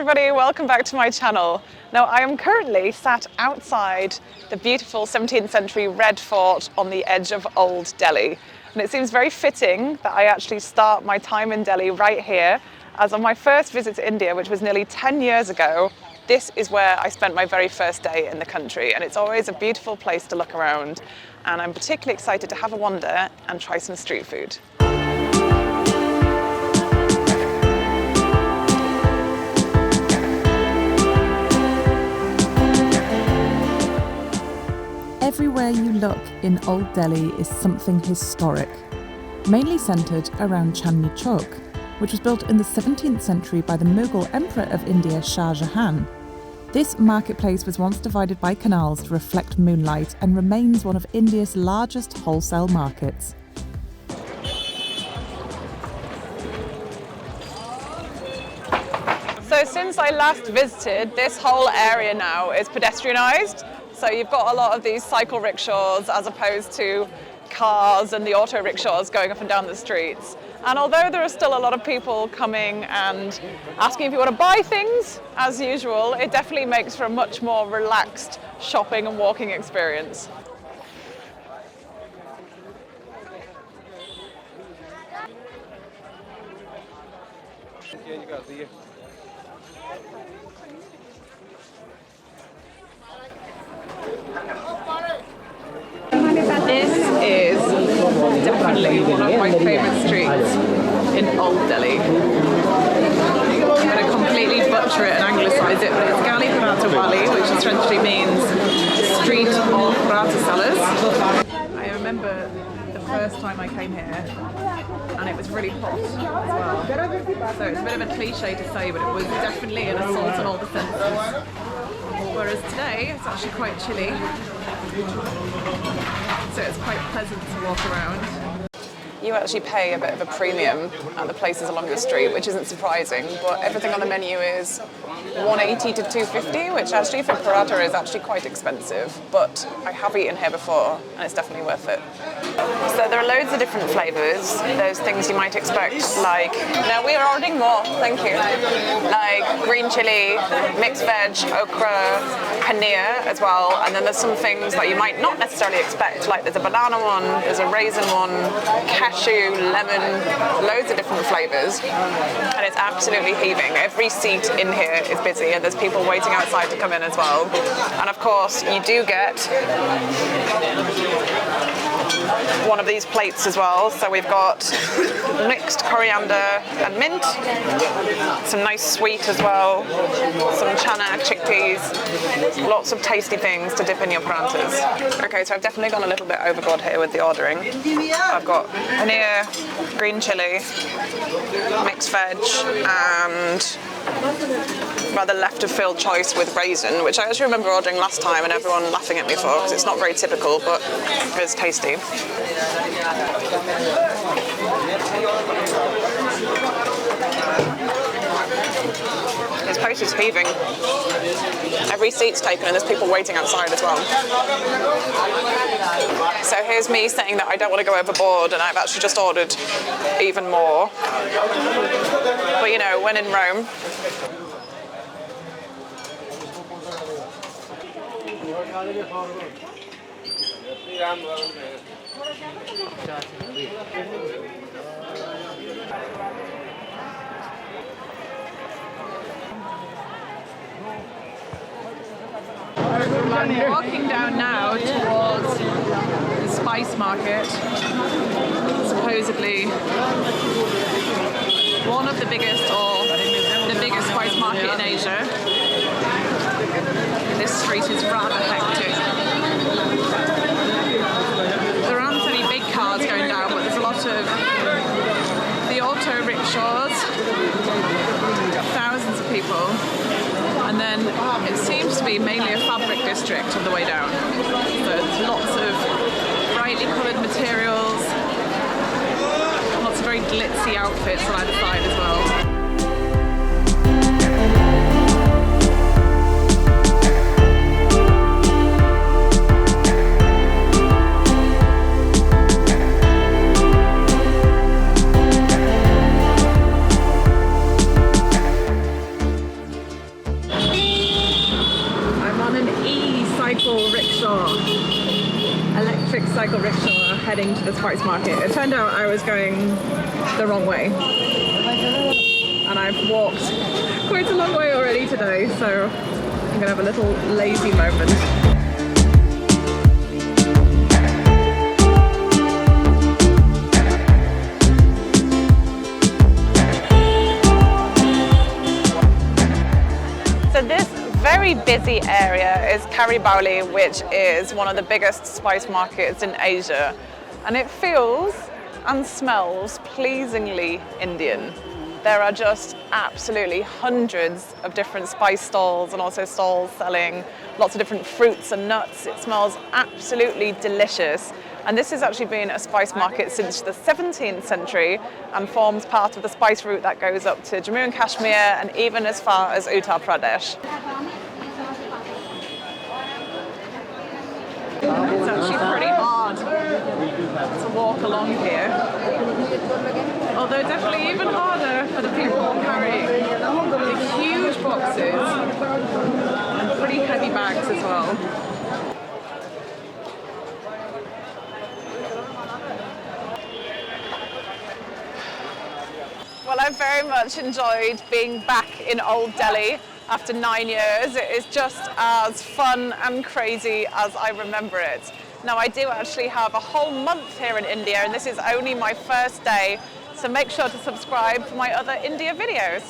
everybody, welcome back to my channel. Now I am currently sat outside the beautiful 17th century Red Fort on the edge of Old Delhi. And it seems very fitting that I actually start my time in Delhi right here, as on my first visit to India, which was nearly 10 years ago, this is where I spent my very first day in the country. And it's always a beautiful place to look around. And I'm particularly excited to have a wander and try some street food. Everywhere you look in Old Delhi is something historic, mainly centred around Chandni Chowk, which was built in the 17th century by the Mughal Emperor of India, Shah Jahan. This marketplace was once divided by canals to reflect moonlight and remains one of India's largest wholesale markets. So since I last visited, this whole area now is pedestrianised. So you've got a lot of these cycle rickshaws as opposed to cars and the auto rickshaws going up and down the streets. And although there are still a lot of people coming and asking if you want to buy things, as usual, it definitely makes for a much more relaxed shopping and walking experience. This is definitely one of my favourite streets in Old Delhi. I'm going to completely butcher it and anglicise it, but it's Gali Paranthe Wali, which essentially means street of paratha sellers. I remember the first time I came here, and it was really hot as well. So it's a bit of a cliche to say, but it was definitely an assault on all the senses. Whereas today, it's actually quite chilly. So it's quite pleasant to walk around. You actually pay a bit of a premium at the places along the street, which isn't surprising, but everything on the menu is $180 to $250, which actually for paratha is actually quite expensive, but I have eaten here before and it's definitely worth it. So there are loads of different flavours, those things you might expect, like, now we are ordering more, thank you, like green chilli, mixed veg, okra, paneer as well, and then there's some things that you might not necessarily expect, like there's a banana one, there's a raisin one, cashew, lemon, loads of different flavours, and it's absolutely heaving. Every seat in here is busy and there's people waiting outside to come in as well. And of course you do get one of these plates as well. So we've got mixed coriander and mint, some nice sweet as well, some chana, chickpeas, lots of tasty things to dip in your paranthas. Okay, so I've definitely gone a little bit overboard here with the ordering. I've got paneer, green chilli, mixed veg, and rather left of field choice with raisin, which I actually remember ordering last time and everyone laughing at me for because it's not very typical, but it's tasty. This place is heaving. Every seat's taken and there's people waiting outside as well. So here's me saying that I don't want to go overboard and I've actually just ordered even more. But you know, when in Rome. I'm walking down now towards the spice market, supposedly one of the biggest or the biggest spice market in Asia. This street is rather hectic. There aren't any big cars going down, but there's a lot of the auto rickshaws, thousands of people, and then it seems to be mainly a fabric district on the way down. So there's lots of brightly coloured materials, lots of very glitzy outfits on either side as well. electric cycle rickshaw heading to the spice market. It turned out I was going the wrong way. And I've walked quite a long way already today, so I'm gonna have a little lazy moment. So this very busy area is Gali Paranthe, which is one of the biggest spice markets in Asia. And it feels and smells pleasingly Indian. There are just absolutely hundreds of different spice stalls and also stalls selling lots of different fruits and nuts. It smells absolutely delicious. And this has actually been a spice market since the 17th century and forms part of the spice route that goes up to Jammu and Kashmir and even as far as Uttar Pradesh. It's actually pretty hard to walk along here. Although definitely even harder for the people carrying the huge boxes and pretty heavy bags as well. Well, I've very much enjoyed being back in Old Delhi after 9 years. It is just as fun and crazy as I remember it. Now, I do actually have a whole month here in India, and this is only my first day, so make sure to subscribe for my other India videos.